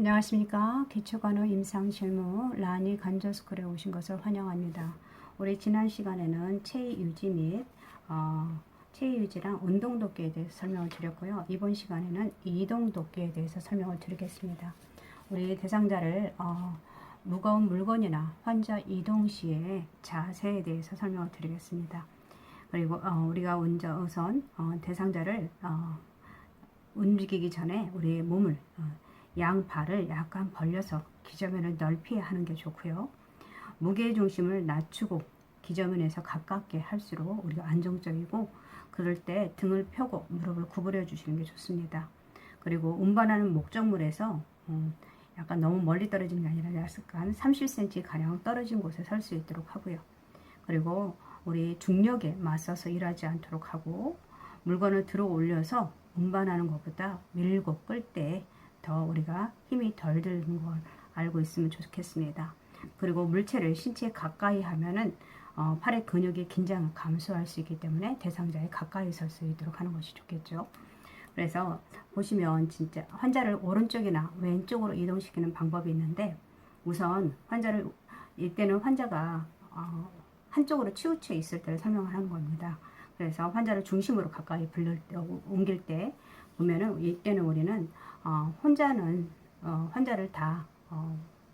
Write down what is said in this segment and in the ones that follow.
안녕하십니까. 기초간호 임상실무 라니 간조스쿨에 오신 것을 환영합니다. 우리 지난 시간에는 체위 유지 및 체위 유지랑 운동 돕기에 대해서 설명을 드렸고요. 이번 시간에는 이동 돕기에 대해서 설명을 드리겠습니다. 우리 대상자를 무거운 물건이나 환자 이동 시의 자세에 대해서 설명을 드리겠습니다. 그리고 우리가 우선 대상자를 움직이기 전에 우리의 몸을 양발을 약간 벌려서 기저면을 넓히 하는 게 좋고요. 무게 중심을 낮추고 기저면에서 가깝게 할수록 우리가 안정적이고, 그럴 때 등을 펴고 무릎을 구부려 주시는 게 좋습니다. 그리고 운반하는 목적물에서 약간 너무 멀리 떨어지는 게 아니라 약간 30cm 가량 떨어진 곳에 설 수 있도록 하고요. 그리고 우리 중력에 맞서서 일하지 않도록 하고, 물건을 들어 올려서 운반하는 것보다 밀고 끌 때 더 우리가 힘이 덜 드는 걸 알고 있으면 좋겠습니다. 그리고 물체를 신체에 가까이 하면은 팔의 근육의 긴장을 감소할 수 있기 때문에 대상자에 가까이 설 수 있도록 하는 것이 좋겠죠. 그래서 보시면 진짜 환자를 오른쪽이나 왼쪽으로 이동시키는 방법이 있는데, 우선 이때는 환자가 한쪽으로 치우쳐 있을 때를 설명을 하는 겁니다. 그래서 환자를 중심으로 가까이 옮길 때 보면은, 이때는 우리는 환자를 다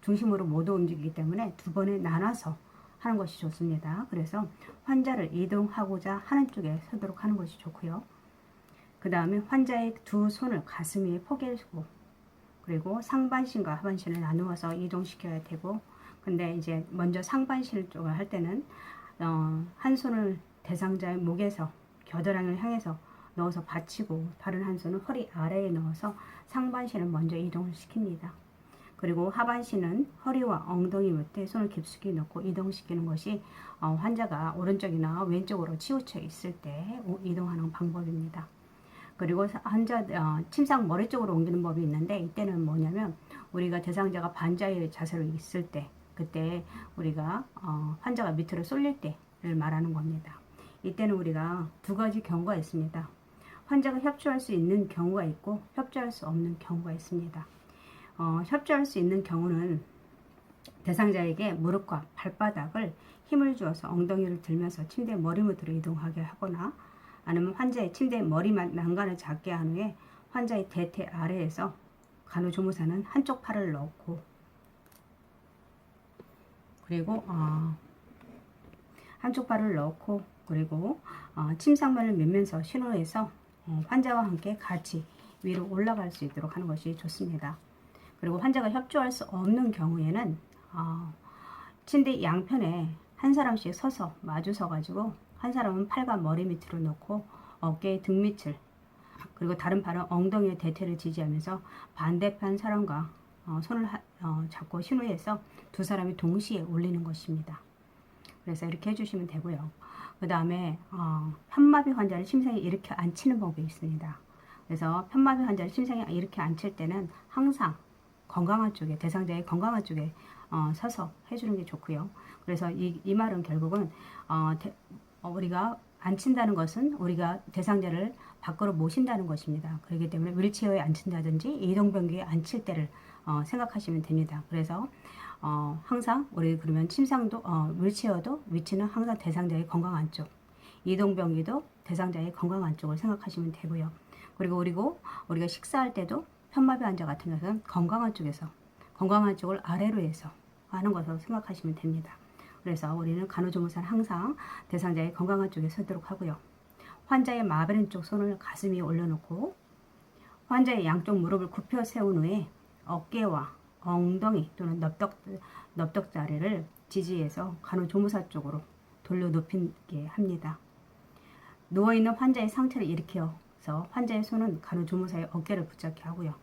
중심으로 모두 움직이기 때문에 두 번에 나눠서 하는 것이 좋습니다. 그래서 환자를 이동하고자 하는 쪽에 서도록 하는 것이 좋고요. 그 다음에 환자의 두 손을 가슴 위에 포개고, 그리고 상반신과 하반신을 나누어서 이동시켜야 되고, 근데 이제 먼저 상반신 쪽을 할 때는 한 손을 대상자의 목에서 겨드랑이를 향해서 넣어서 받치고, 다른 한 손은 허리 아래에 넣어서 상반신을 먼저 이동을 시킵니다. 그리고 하반신은 허리와 엉덩이 밑에 손을 깊숙이 넣고 이동시키는 것이 환자가 오른쪽이나 왼쪽으로 치우쳐 있을 때 이동하는 방법입니다. 그리고 환자 침상 머리 쪽으로 옮기는 법이 있는데, 이때는 뭐냐면 우리가 대상자가 반자의 자세로 있을 때, 그때 우리가 환자가 밑으로 쏠릴 때를 말하는 겁니다. 이때는 우리가 두 가지 경우가 있습니다. 환자가 협조할 수 있는 경우가 있고 협조할 수 없는 경우가 있습니다. 협조할 수 있는 경우는 대상자에게 무릎과 발바닥을 힘을 주어서 엉덩이를 들면서 침대 머리 밑으로 이동하게 하거나, 아니면 환자의 침대 머리만 난간을 잡게 한 후에 환자의 대퇴 아래에서 간호조무사는 한쪽 팔을 넣고, 그리고 한쪽 발을 넣고, 그리고 침상문을 밀면서 신호해서 환자와 함께 같이 위로 올라갈 수 있도록 하는 것이 좋습니다. 그리고 환자가 협조할 수 없는 경우에는 침대 양편에 한 사람씩 서서 마주 서가지고, 한 사람은 팔과 머리 밑으로 놓고 어깨의 등 밑을, 그리고 다른 팔은 엉덩이의 대퇴를 지지하면서 반대편 사람과 손을 잡고 신호해서 두 사람이 동시에 올리는 것입니다. 그래서 이렇게 해주시면 되고요. 그 다음에 편마비 환자를 심상에 이렇게 앉히는 방법이 있습니다. 그래서 편마비 환자를 심상에 이렇게 앉힐 때는 항상 건강한 쪽에, 대상자의 건강한 쪽에 서서 해주는 게 좋고요. 그래서 이 말은 결국은 우리가 앉힌다는 것은 우리가 대상자를 밖으로 모신다는 것입니다. 그렇기 때문에 휠체어에 앉힌다든지 이동변기에 앉힐 때를 생각하시면 됩니다. 그래서 항상 우리 그러면 침상도 휠체어도 위치는 항상 대상자의 건강한 쪽, 이동변기도 대상자의 건강한 쪽을 생각하시면 되고요. 그리고 우리가 식사할 때도 편마비 환자 같은 경우는 건강한 쪽을 아래로 해서 하는 것으로 생각하시면 됩니다. 그래서 우리는 간호조무사는 항상 대상자의 건강한 쪽에 서도록 하고요. 환자의 마비된 쪽 손을 가슴 위에 올려놓고, 환자의 양쪽 무릎을 굽혀 세운 후에 어깨와 엉덩이 또는 넙떡다리를 지지해서 간호조무사 쪽으로 돌려 높이게 합니다. 누워있는 환자의 상체를 일으켜서 환자의 손은 간호조무사의 어깨를 붙잡게 하고요.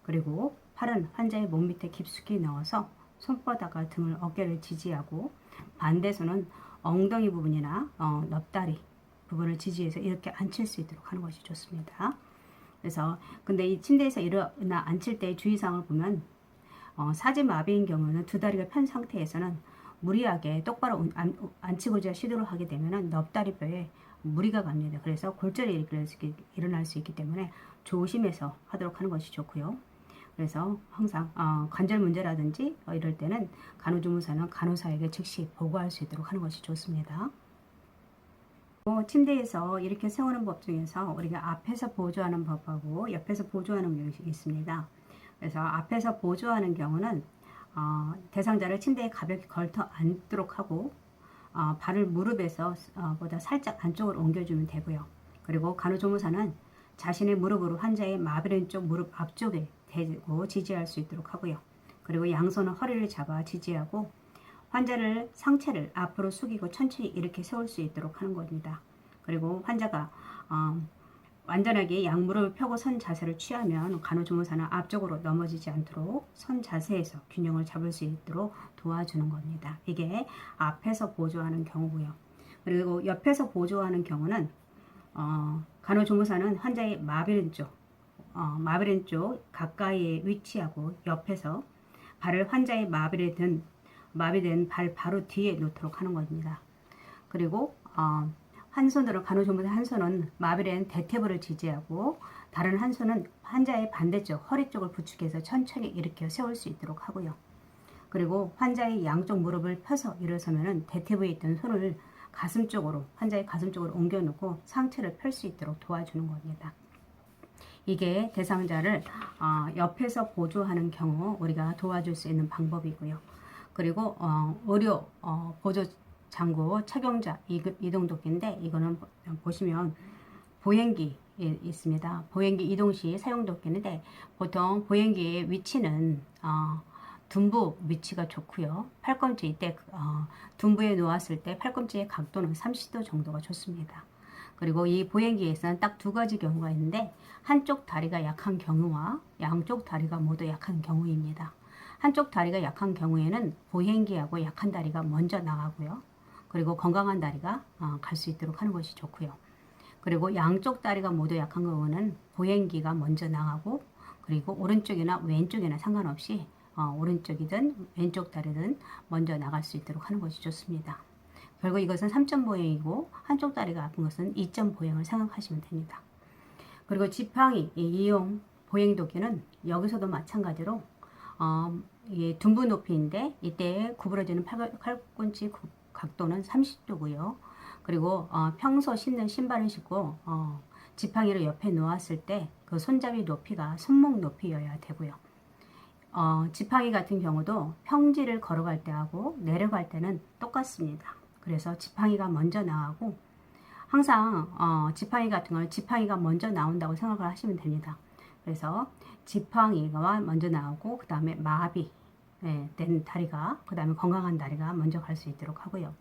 그리고 팔은 환자의 몸 밑에 깊숙이 넣어서 손바닥과 등을, 어깨를 지지하고, 반대 손은 엉덩이 부분이나 넙다리 부분을 지지해서 이렇게 앉힐 수 있도록 하는 것이 좋습니다. 그래서 근데 이 침대에서 일어나 앉힐 때의 주의사항을 보면, 사지마비인 경우는 두 다리가 편 상태에서는 무리하게 똑바로 앉히고자 시도를 하게 되면 넙다리뼈에 무리가 갑니다. 그래서 골절이 일어날 수 있기 때문에 조심해서 하도록 하는 것이 좋고요. 그래서 항상 관절 문제라든지 이럴 때는 간호조무사는 간호사에게 즉시 보고할 수 있도록 하는 것이 좋습니다. 침대에서 이렇게 세우는 법 중에서 우리가 앞에서 보조하는 법하고 옆에서 보조하는 방식이 있습니다. 그래서 앞에서 보조하는 경우는 대상자를 침대에 가볍게 걸터 앉도록 하고 발을 무릎에서 보다 살짝 안쪽으로 옮겨주면 되고요. 그리고 간호조무사는 자신의 무릎으로 환자의 마비된 쪽 무릎 앞쪽에 대고 지지할 수 있도록 하고요. 그리고 양손은 허리를 잡아 지지하고 환자를 상체를 앞으로 숙이고 천천히 이렇게 세울 수 있도록 하는 겁니다. 그리고 환자가 완전하게 양무릎을 펴고 선 자세를 취하면 간호조무사는 앞쪽으로 넘어지지 않도록 선 자세에서 균형을 잡을 수 있도록 도와주는 겁니다. 이게 앞에서 보조하는 경우고요. 그리고 옆에서 보조하는 경우는 간호조무사는 환자의 마비된 쪽 가까이에 위치하고 옆에서 발을 환자의 마비된 발 바로 뒤에 놓도록 하는 겁니다. 그리고 한 손으로 간호조무사 한 손은 마비된 대퇴부를 지지하고 다른 한 손은 환자의 반대쪽 허리 쪽을 부축해서 천천히 일으켜 세울 수 있도록 하고요. 그리고 환자의 양쪽 무릎을 펴서 일어서면은 대퇴부에 있던 손을 가슴 쪽으로 환자의 가슴 쪽으로 옮겨 놓고 상체를 펼 수 있도록 도와주는 겁니다. 이게 대상자를 옆에서 보조하는 경우 우리가 도와줄 수 있는 방법이고요. 그리고 의료 보조 장구 착용자 이동도끼인데 이거는 보시면 보행기 있습니다. 보행기 이동 시 사용도끼인데 보통 보행기의 위치는 둔부 위치가 좋고요. 팔꿈치 이때 둔부에 놓았을 때 팔꿈치의 각도는 30도 정도가 좋습니다. 그리고 이 보행기에서는 딱 두 가지 경우가 있는데 한쪽 다리가 약한 경우와 양쪽 다리가 모두 약한 경우입니다. 한쪽 다리가 약한 경우에는 보행기하고 약한 다리가 먼저 나가고요. 그리고 건강한 다리가 갈 수 있도록 하는 것이 좋고요. 그리고 양쪽 다리가 모두 약한 경우는 보행기가 먼저 나가고 그리고 오른쪽이나 왼쪽이나 상관없이 오른쪽이든 왼쪽 다리든 먼저 나갈 수 있도록 하는 것이 좋습니다. 결국 이것은 3점 보행이고 한쪽 다리가 아픈 것은 2점 보행을 생각하시면 됩니다. 그리고 지팡이 이용 보행도끼는 여기서도 마찬가지로 이게 둔부 높이인데 이때 구부러지는 팔꿈치 각도는 30도고요. 그리고 평소 신는 신발을 신고 지팡이를 옆에 놓았을 때 그 손잡이 높이가 손목 높이여야 되고요. 지팡이 같은 경우도 평지를 걸어갈 때하고 내려갈 때는 똑같습니다. 그래서 지팡이가 먼저 나가고 항상 지팡이 같은 걸 지팡이가 먼저 나온다고 생각을 하시면 됩니다. 그래서 지팡이가 먼저 나오고 그 다음에 마비된 다리가 그 다음에 건강한 다리가 먼저 갈 수 있도록 하고요.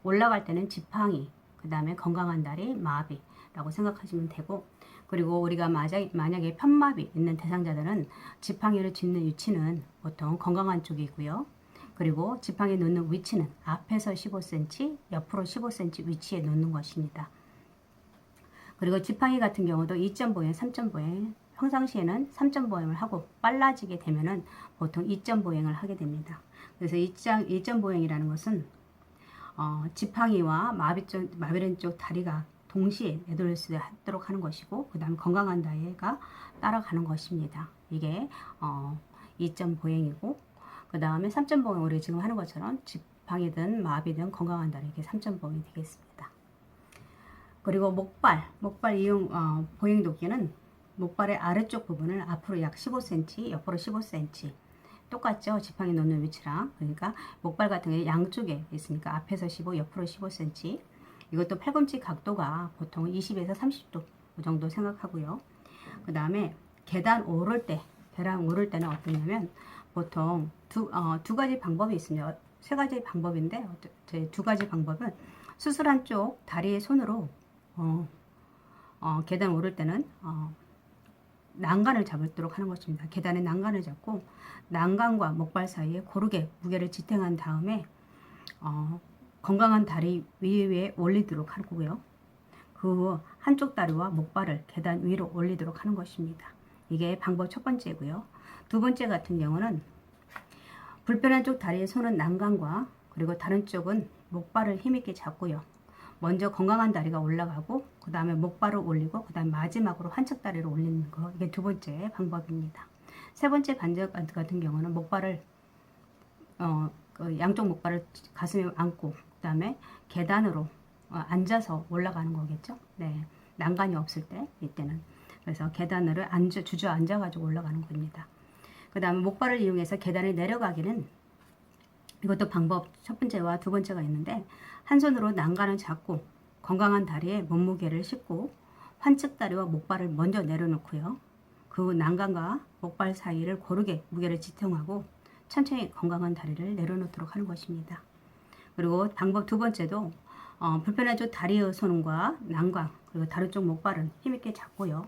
올라갈 때는 지팡이 그 다음에 건강한 다리 마비라고 생각하시면 되고 그리고 우리가 만약에 편마비 있는 대상자들은 지팡이를 짚는 위치는 보통 건강한 쪽이고요. 그리고 지팡이 놓는 위치는 앞에서 15cm, 옆으로 15cm 위치에 놓는 것입니다. 그리고 지팡이 같은 경우도 2점 보행, 3점 보행, 평상시에는 3점 보행을 하고 빨라지게 되면은 보통 2점 보행을 하게 됩니다. 그래서 2점 보행이라는 것은 지팡이와 마비된 쪽 다리가 동시에 내돌릴 수 있도록 하는 것이고 그 다음 건강한 다리가 따라가는 것입니다. 이게 2점 보행이고 그 다음에 3점 보행 우리 지금 하는 것처럼 지팡이든 마비든 건강한 다리 이게 3점 보행이 되겠습니다. 그리고 목발 이용 보행도끼는 목발의 아래쪽 부분을 앞으로 약 15cm, 옆으로 15cm 똑같죠? 지팡이 놓는 위치랑. 그러니까 목발 같은 게 양쪽에 있으니까 앞에서 15, 옆으로 15cm. 이것도 팔꿈치 각도가 보통 20에서 30도 그 정도 생각하고요. 그 다음에 계단 오를 때는 어떠냐면 보통 두 가지 방법이 있습니다. 세 가지 방법인데 두 가지 방법은 수술한 쪽 다리의 손으로 계단 오를 때는 난간을 잡도록 하는 것입니다. 계단의 난간을 잡고 난간과 목발 사이에 고르게 무게를 지탱한 다음에 건강한 다리 위에 올리도록 하고요. 그 한쪽 다리와 목발을 계단 위로 올리도록 하는 것입니다. 이게 방법 첫 번째고요. 두 번째 같은 경우는 불편한 쪽 다리의 손은 난간과 그리고 다른 쪽은 목발을 힘있게 잡고요. 먼저 건강한 다리가 올라가고 그 다음에 목발을 올리고 그 다음에 마지막으로 한쪽 다리를 올리는 거 이게 두 번째 방법입니다. 세 번째 반절 같은 경우는 목발을 그 양쪽 목발을 가슴에 안고 그다음에 계단으로 앉아서 올라가는 거겠죠. 네, 난간이 없을 때 이때는 그래서 계단으로 주저앉아 가지고 올라가는 겁니다. 그다음에 목발을 이용해서 계단을 내려가기는 이것도 방법 첫 번째와 두 번째가 있는데 한 손으로 난간을 잡고 건강한 다리에 몸무게를 싣고 환측 다리와 목발을 먼저 내려놓고요. 그 난간과 목발 사이를 고르게 무게를 지탱하고 천천히 건강한 다리를 내려놓도록 하는 것입니다. 그리고 방법 두 번째도 불편해져 다리의 손과 난간 그리고 다른 쪽 목발은 힘있게 잡고요.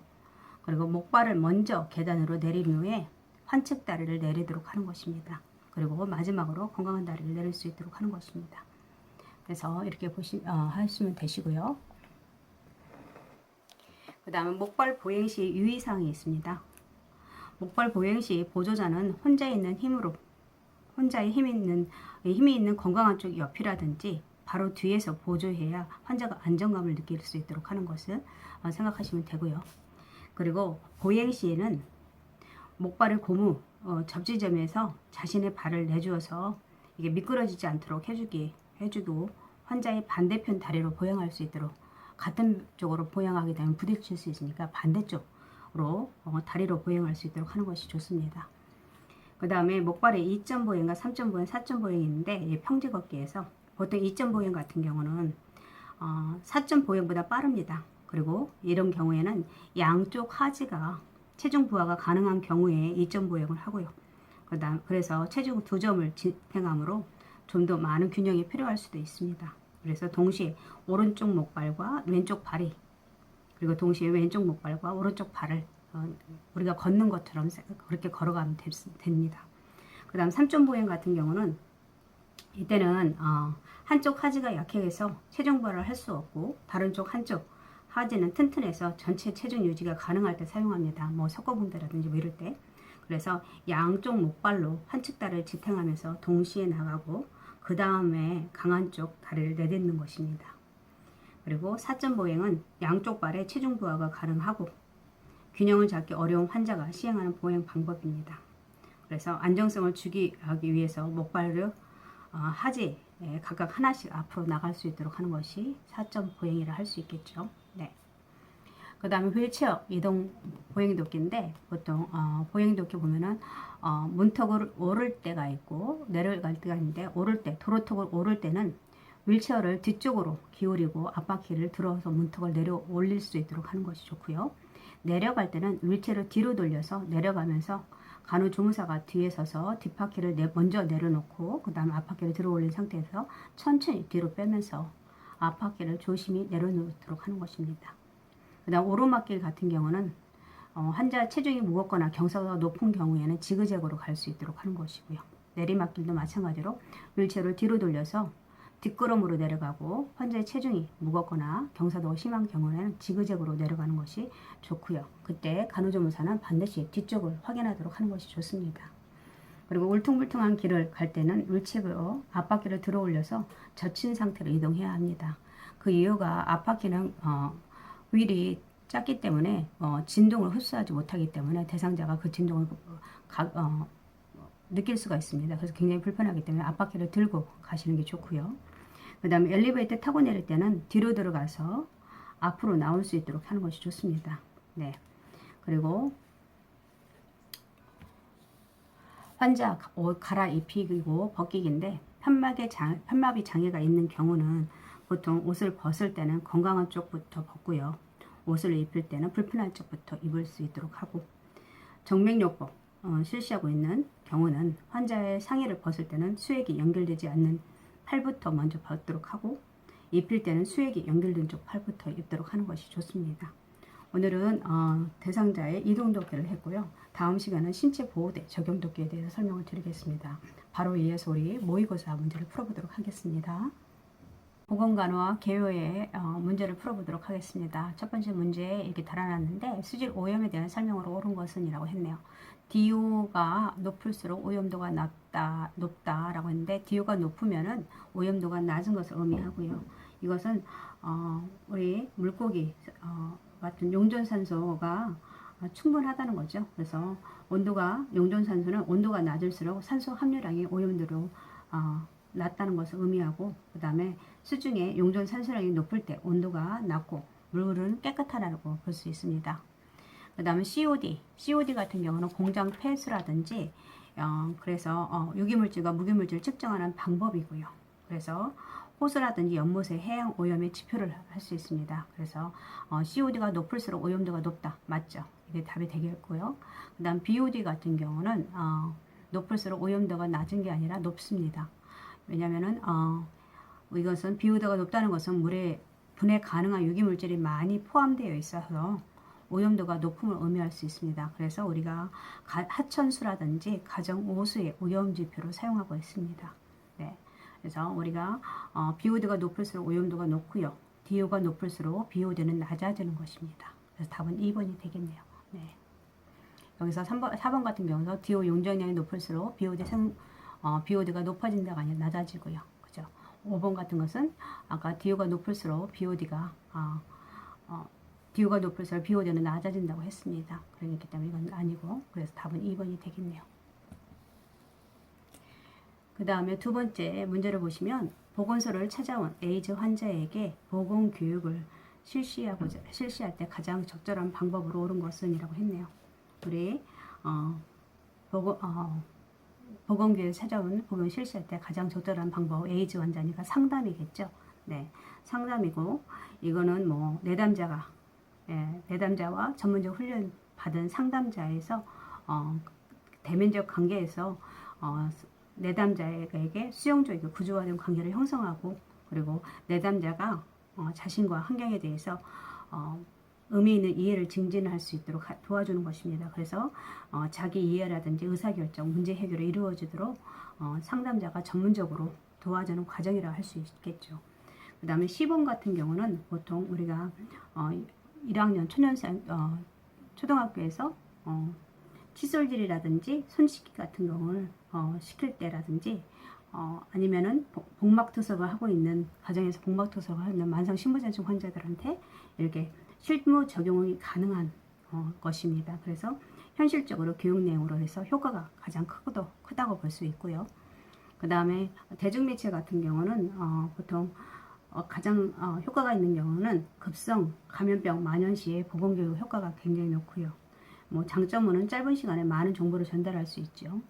그리고 목발을 먼저 계단으로 내린 후에 환측 다리를 내리도록 하는 것입니다. 그리고 마지막으로 건강한 다리를 내릴 수 있도록 하는 것입니다. 그래서 이렇게 하시면 되시고요. 그 다음에 목발 보행 시 유의사항이 있습니다. 목발 보행 시 보조자는 혼자의 힘이 있는 건강한 쪽 옆이라든지 바로 뒤에서 보조해야 환자가 안정감을 느낄 수 있도록 하는 것을 생각하시면 되고요. 그리고 보행 시에는 목발을 고무 접지점에서 자신의 발을 내주어서 이게 미끄러지지 않도록 해주고 환자의 반대편 다리로 보행할 수 있도록 같은 쪽으로 보행하게 되면 부딪힐 수 있으니까 반대쪽으로 다리로 보행할 수 있도록 하는 것이 좋습니다. 그 다음에 목발에 2점 보행과 3점 보행, 4점 보행이 있는데 평지 걷기에서 보통 2점 보행 같은 경우는 4점 보행보다 빠릅니다. 그리고 이런 경우에는 양쪽 하지가 체중 부하가 가능한 경우에 2점 보행을 하고요. 그래서 체중 2점을 지탱함으로 좀 더 많은 균형이 필요할 수도 있습니다. 그래서 동시에 오른쪽 목발과 왼쪽 발이 그리고 동시에 왼쪽 목발과 오른쪽 발을 우리가 걷는 것처럼 그렇게 걸어가면 됩니다. 그 다음 3점 보행 같은 경우는 이때는 한쪽 하지가 약해서 체중 부하를 할 수 없고 다른 쪽 한쪽 하지는 튼튼해서 전체 체중 유지가 가능할 때 사용합니다. 뭐 석고붕대라든지 뭐 이럴 때. 그래서 양쪽 목발로 한측 다리를 지탱하면서 동시에 나가고 그 다음에 강한 쪽 다리를 내딛는 것입니다. 그리고 4점 보행은 양쪽 발에 체중 부하가 가능하고 균형을 잡기 어려운 환자가 시행하는 보행 방법입니다. 그래서 안정성을 주기하기 위해서 목발을 하지에 각각 하나씩 앞으로 나갈 수 있도록 하는 것이 4점 보행이라 할 수 있겠죠. 네. 그 다음에 휠체어 이동 보행도끼인데 보통 보행도끼 보면은 문턱을 오를 때가 있고 내려갈 때가 있는데 도로턱을 오를 때는 휠체어를 뒤쪽으로 기울이고 앞바퀴를 들어서 문턱을 내려 올릴 수 있도록 하는 것이 좋고요. 내려갈 때는 휠체어를 뒤로 돌려서 내려가면서 간호조무사가 뒤에 서서 뒷바퀴를 먼저 내려놓고 그 다음 앞바퀴를 들어 올린 상태에서 천천히 뒤로 빼면서 앞바퀴를 조심히 내려놓도록 하는 것입니다. 그 다음 오르막길 같은 경우는 환자 체중이 무겁거나 경사가 높은 경우에는 지그재그로 갈 수 있도록 하는 것이고요. 내리막길도 마찬가지로 휠체어를 뒤로 돌려서 뒷걸음으로 내려가고 환자의 체중이 무겁거나 경사도가 심한 경우에는 지그재그로 내려가는 것이 좋고요. 그때 간호조무사는 반드시 뒤쪽을 확인하도록 하는 것이 좋습니다. 그리고 울퉁불퉁한 길을 갈 때는 휠체어로 앞바퀴를 들어 올려서 젖힌 상태로 이동해야 합니다. 그 이유가 앞바퀴는 휠이 작기 때문에 진동을 흡수하지 못하기 때문에 대상자가 그 진동을 느낄 수가 있습니다. 그래서 굉장히 불편하기 때문에 앞바퀴를 들고 가시는 게 좋고요. 그 다음에 엘리베이터 타고 내릴 때는 뒤로 들어가서 앞으로 나올 수 있도록 하는 것이 좋습니다. 네. 그리고 환자 옷 갈아입히고 벗기기인데 편마비 장애가 있는 경우는 보통 옷을 벗을 때는 건강한 쪽부터 벗고요. 옷을 입을 때는 불편한 쪽부터 입을 수 있도록 하고 정맥요법 실시하고 있는 경우는 환자의 상의를 벗을 때는 수액이 연결되지 않는 팔부터 먼저 벗도록 하고 입힐 때는 수액이 연결된 쪽 팔부터 입도록 하는 것이 좋습니다. 오늘은 대상자의 이동도끼를 했고요. 다음 시간은 신체보호대 적용도끼에 대해서 설명을 드리겠습니다. 바로 이어서 우리 모의고사 문제를 풀어보도록 하겠습니다. 보건간호와 개요의 문제를 풀어보도록 하겠습니다. 첫 번째 문제에 이렇게 달아놨는데 수질 오염에 대한 설명으로 옳은 것은 이라고 했네요. DO가 높을수록 오염도가 높다라고 했는데 DO가 높으면은 오염도가 낮은 것을 의미하고요. 이것은 우리 물고기 같은 용존산소가 충분하다는 거죠. 그래서 온도가 용존산소는 온도가 낮을수록 산소 함유량이 오염도로 낮다는 것을 의미하고, 그 다음에 수중에 용존산소량이 높을 때 온도가 낮고 물은 깨끗하다고 볼 수 있습니다. 그 다음에 COD 같은 경우는 공장 폐수라든지 그래서 유기물질과 무기물질을 측정하는 방법이고요. 그래서 호수라든지 연못의 해양 오염의 지표를 할 수 있습니다. 그래서 COD가 높을수록 오염도가 높다. 맞죠? 이게 답이 되겠고요. 그 다음 BOD 같은 경우는 높을수록 오염도가 낮은 게 아니라 높습니다. 왜냐면은 이것은 BOD가 높다는 것은 물에 분해 가능한 유기물질이 많이 포함되어 있어서 오염도가 높음을 의미할 수 있습니다. 그래서 우리가 하천수라든지 가정오수의 오염지표로 사용하고 있습니다. 네. 그래서 우리가 BOD가 높을수록 오염도가 높고요. DO가 높을수록 BOD는 낮아지는 것입니다. 그래서 답은 2번이 되겠네요. 네. 여기서 4번 같은 경우도 DO 용적량이 높을수록 BOD가 높아진다가 아니라 낮아지고요. 그죠? 5번 같은 것은 아까 DO가 높을수록 BOD가 BOD는 낮아진다고 했습니다. 그렇기 때문에 이건 아니고, 그래서 답은 2번이 되겠네요. 그 다음에 두 번째 문제를 보시면 보건소를 찾아온 에이즈 환자에게 보건교육을 실시할 때 가장 적절한 방법으로 옳은 것은 이라고 했네요. 우리 보건교육을 찾아온 보건 실시할 때 가장 적절한 방법, 에이즈 환자니까 상담이겠죠. 네, 상담이고, 이거는 뭐 내담자와 전문적 훈련 받은 상담자에서 대면적 관계에서 내담자에게 수용적이고 구조화된 관계를 형성하고, 그리고 내담자가 자신과 환경에 대해서 의미 있는 이해를 증진할 수 있도록 도와주는 것입니다. 그래서 자기 이해라든지 의사결정, 문제 해결이 이루어지도록 상담자가 전문적으로 도와주는 과정이라 할 수 있겠죠. 그 다음에 시범 같은 경우는 보통 우리가 1학년 초등학교에서 칫솔질이라든지 손 씻기 같은 경우를 시킬 때라든지 아니면은 복막투석을 하고 있는 가정에서 복막투석을 하는 만성 신부전증 환자들한테 이렇게 실무 적용이 가능한 것입니다. 그래서 현실적으로 교육 내용으로 해서 효과가 가장 크다고 볼 수 있고요. 그 다음에 대중매체 같은 경우는 보통 가장 효과가 있는 경우는 급성 감염병 만연 시에 보건교육 효과가 굉장히 높고요. 뭐 장점은 짧은 시간에 많은 정보를 전달할 수 있죠.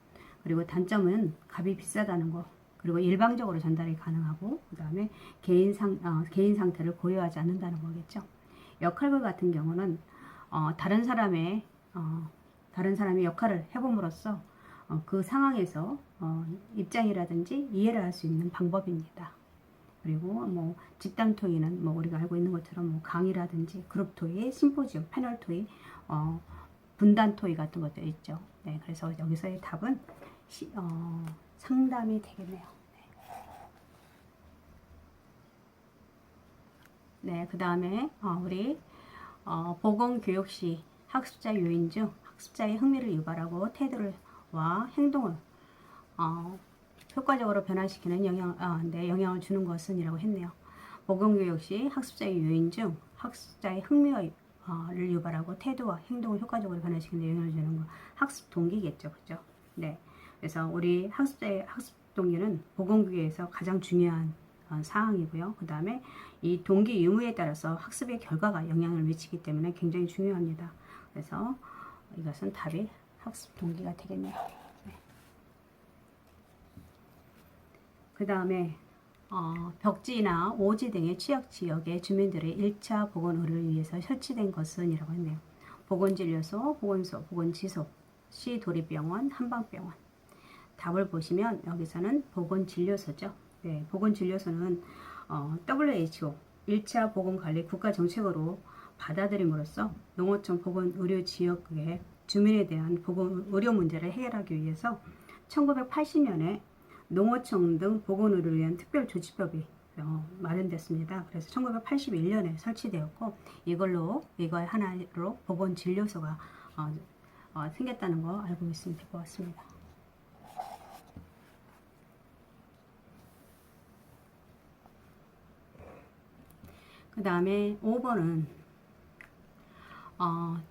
그리고 단점은 값이 비싸다는 거. 그리고 일방적으로 전달이 가능하고, 그 다음에 개인 상태를 고려하지 않는다는 거겠죠. 역할극 같은 경우는 다른 사람의 역할을 해봄으로써 그 상황에서 입장이라든지 이해를 할 수 있는 방법입니다. 그리고 뭐 집단 토의는 뭐 우리가 알고 있는 것처럼 뭐 강의라든지 그룹 토의, 심포지엄, 패널 토의, 분단 토의 같은 것도 있죠. 네, 그래서 여기서의 답은 상담이 되겠네요. 네, 그 다음에 우리 보건교육 시 학습자 요인 중 학습자의 흥미를 유발하고 태도와 행동을 효과적으로 변화시키는 영향을 주는 것은 이라고 했네요. 보건교육 시 학습자의 요인 중 학습자의 흥미를 유발하고 태도와 행동을 효과적으로 변화시키는 영향을 주는 것, 학습 동기겠죠. 그죠? 네. 그래서 우리 학습자의 학습 동기는 보건교육에서 가장 중요한 사항이고요. 그 다음에 이 동기 유무에 따라서 학습의 결과가 영향을 미치기 때문에 굉장히 중요합니다. 그래서 이것은 답이 학습 동기가 되겠네요. 네. 그 다음에 벽지나 오지 등의 취약지역의 주민들의 1차 보건 의료를 위해서 설치된 것은 이라고 했네요. 보건진료소, 보건소, 보건지소, 시도립병원, 한방병원. 답을 보시면 여기서는 보건진료소죠. 네, 보건진료소는 WHO 1차 보건관리 국가정책으로 받아들임으로써 농어촌 보건의료지역의 주민에 대한 보건의료 문제를 해결하기 위해서 1980년에 농어촌 등 보건의료를 위한 특별조치법이 마련됐습니다. 그래서 1981년에 설치되었고 이거 하나로 보건진료소가 생겼다는 거 알고 있으면 될 것 같습니다. 그 다음에 5번은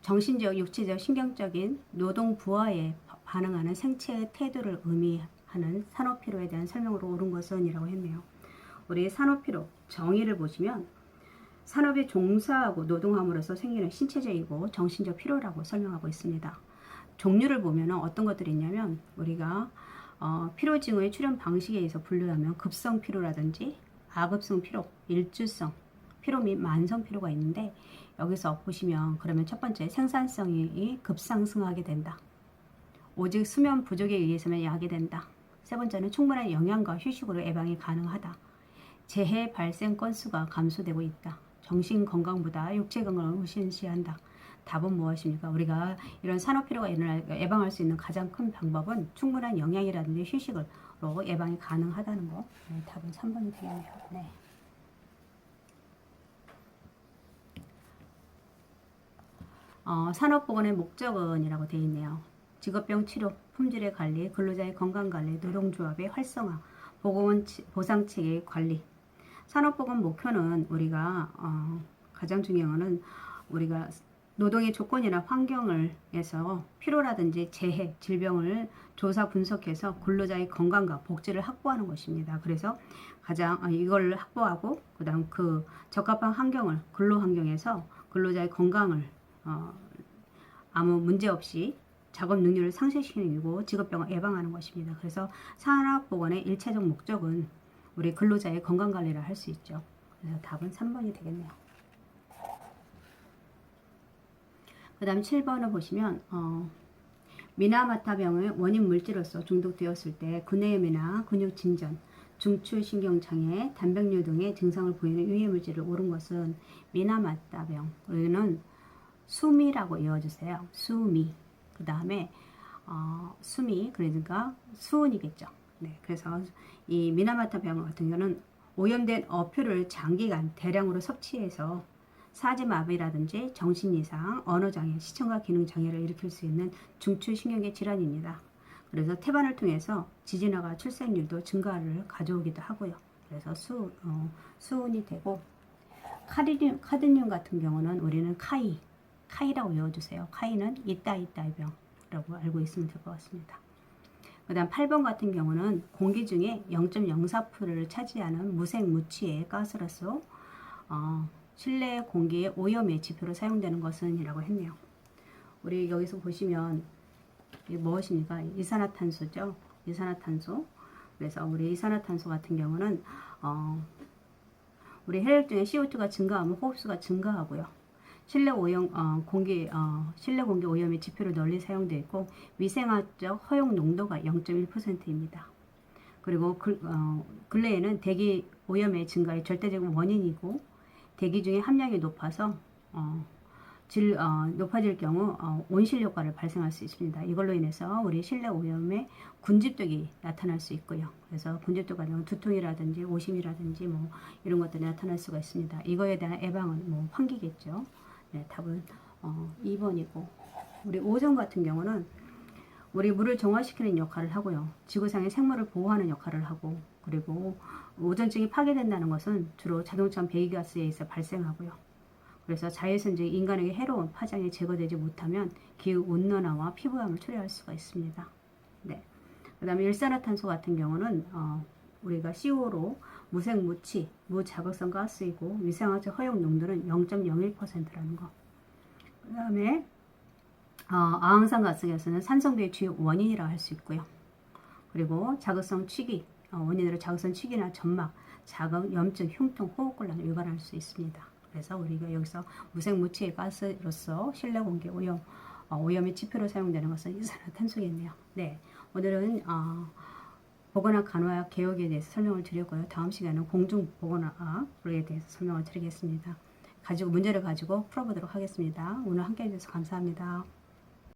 정신적, 육체적, 신경적인 노동 부하에 반응하는 생체의 태도를 의미하는 산업피로에 대한 설명으로 옳은 것은 이라고 했네요. 우리 산업피로 정의를 보시면 산업에 종사하고 노동함으로써 생기는 신체적이고 정신적 피로라고 설명하고 있습니다. 종류를 보면 어떤 것들이 있냐면 우리가 피로증의 출현 방식에 의해서 분류하면 급성 피로라든지 아급성 피로, 일주성 피로 및 만성 피로가 있는데 여기서 보시면 그러면 첫 번째 생산성이 급상승하게 된다. 오직 수면 부족에 의해서만 야기된다. 세 번째는 충분한 영양과 휴식으로 예방이 가능하다. 재해 발생 건수가 감소되고 있다. 정신 건강보다 육체 건강을 우선시한다. 답은 무엇입니까? 우리가 이런 산업 피로가 예방할 수 있는 가장 큰 방법은 충분한 영양이라든지 휴식으로 예방이 가능하다는 거. 네, 답은 3번이 되겠네요. 네. 산업보건의 목적은 이라고 되어 있네요. 직업병 치료, 품질의 관리, 근로자의 건강관리, 노동조합의 활성화, 보상체계의 관리. 산업보건 목표는 우리가 가장 중요한 것은 우리가 노동의 조건이나 환경을 해서 피로라든지 재해, 질병을 조사 분석해서 근로자의 건강과 복지를 확보하는 것입니다. 그래서 가장 이걸 확보하고 그다음 그 적합한 환경을 근로 환경에서 근로자의 건강을 아무 문제 없이 작업 능률을 상승시키는 일이고 직업병을 예방하는 것입니다. 그래서 산업보건의 일차적 목적은 우리 근로자의 건강관리를 할 수 있죠. 그래서 답은 3번이 되겠네요. 그 다음 7번을 보시면 미나마타병의 원인 물질로서 중독되었을 때 근해염이나 근육 진전, 중추신경장애, 단백뇨 등의 증상을 보이는 유해 물질을 옳은 것은 미나마타병. 우리는 수미라고 이어주세요. 수미. 그 다음에 수미 그러니까 수은이겠죠. 네, 그래서 이 미나마타병 같은 경우는 오염된 어표를 장기간 대량으로 섭취해서 사지마비라든지 정신이상, 언어장애, 시청각 기능장애를 일으킬 수 있는 중추신경계 질환입니다. 그래서 태반을 통해서 지진화가 출생률도 증가를 가져오기도 하고요. 그래서 수은이 되고 카드뮴 같은 경우는 우리는 카이라고 외워주세요. 카이는 있다의 병이라고 알고 있으면 될 것 같습니다. 그 다음 8번 같은 경우는 공기 중에 0.04%를 차지하는 무색무취의 가스로서 실내 공기의 오염의 지표로 사용되는 것은 이라고 했네요. 우리 여기서 보시면 이게 무엇입니까? 이산화탄소죠. 이산화탄소. 그래서 우리 이산화탄소 같은 경우는 우리 혈액 중에 CO2가 증가하면 호흡수가 증가하고요. 실내 공기 오염의 지표로 널리 사용되어 있고 위생학적 허용 농도가 0.1%입니다. 그리고 근래에는 대기 오염의 증가의 절대적인 원인이고 대기 중에 함량이 높아서 높아질 경우 온실 효과를 발생할 수 있습니다. 이걸로 인해서 우리 실내 오염의 군집독이 나타날 수 있고요. 그래서 군집독 아니면 두통이라든지 오심이라든지 뭐 이런 것들이 나타날 수가 있습니다. 이거에 대한 예방은 뭐 환기겠죠. 네, 답은 2번이고 우리 오존 같은 경우는 우리 물을 정화시키는 역할을 하고요. 지구상의 생물을 보호하는 역할을 하고 그리고 오존층이 파괴된다는 것은 주로 자동차 배기가스에 의해서 발생하고요. 그래서 자외선적인 인간에게 해로운 파장이 제거되지 못하면 기후온난화와 피부암을 초래할 수가 있습니다. 네. 그 다음에 일산화탄소 같은 경우는 우리가 CO로 무색무취, 무자극성 가스이고 위생학적 허용 농도는 0.01%라는 거. 그 다음에 아황산가스에서는 산성비의 주요 원인이라 할 수 있고요. 그리고 자극성 취기, 원인으로 자극성 취기나 점막, 자극, 염증, 흉통, 호흡곤란을 유발할 수 있습니다. 그래서 우리가 여기서 무색무취의 가스로서 실내 공기 오염의 지표로 사용되는 것은 이산화탄소겠네요. 네, 오늘은 보건학 간호학 개혁에 대해서 설명을 드렸고요. 다음 시간은 공중보건학에 대해서 설명을 드리겠습니다. 문제를 가지고 풀어보도록 하겠습니다. 오늘 함께 해주셔서 감사합니다.